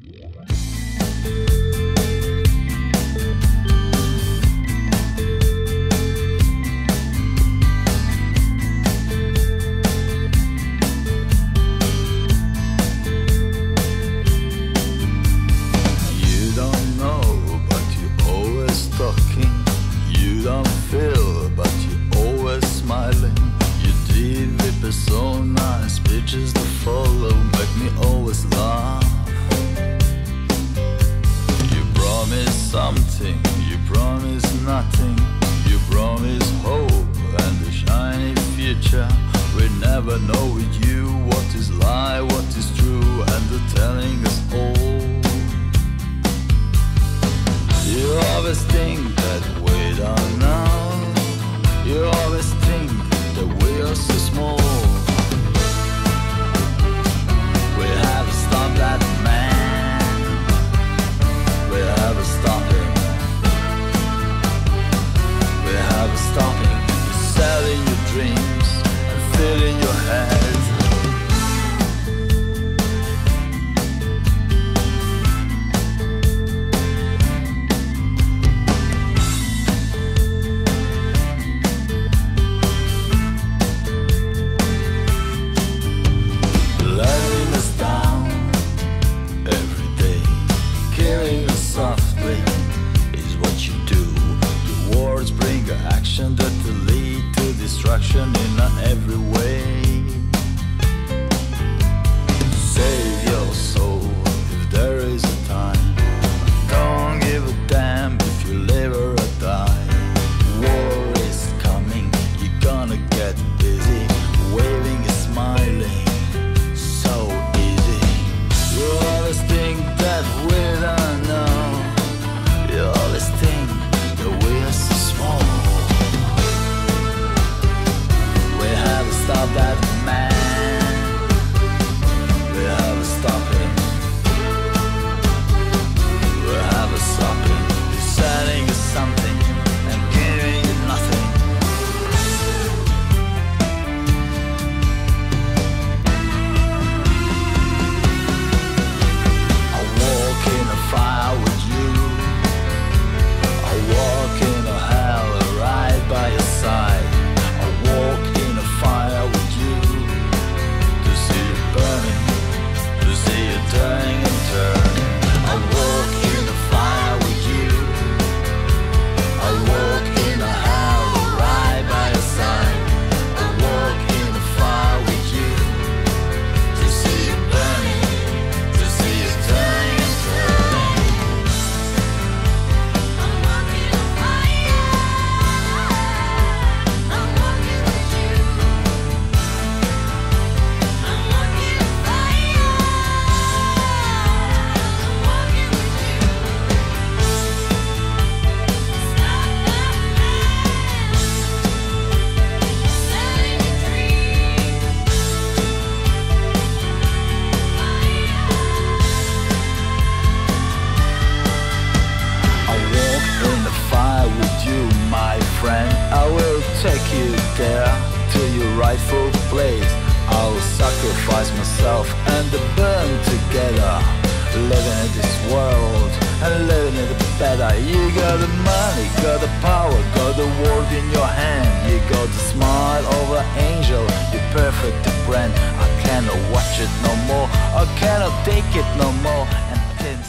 You don't feel, but you're always smiling. You TV persona and speeches to follow make me always laugh. You promise something, you promise nothing. You promise hope and a shiny future. We never know with you what is lie, what is true, and the telling us all. You always think that we don't know. You always think that we are so small. We have to stop that man. We have to stop him. We have to stop him. Selling your dreams and filling your head. Action that will lead to destruction in every way. Save your soul if there is a time. Don't give a damn if you live or die. War is coming, you're gonna get busy. Waving and smiling, so easy. You always think that we don't know. You always think that we are so small. Stop that man. We have to stop him. We have to stop him. He's selling you something and giving you nothing. I walk in a fire with you. I walk in a hell right by your side. I walk in a fire with you, to see you burning, to see you turning and turning. I walk in the fire with you. I walk in a hell right by your side. I walk in the fire with you, to see you burning, to see you turning and turning. I'm walking on fire. I'm walking with you. I'm walking on fire. I'm walking with you. Stop that man. Selling your dreams. I walk in the fire with you, my friend. I will take you there to your rightful place. I'll sacrifice myself and burn together, living in this world and living it better. You got the money, got the power, got the world in your hand. You got the smile of an angel, you're perfect brand. I cannot watch it no more, I cannot take it no more. And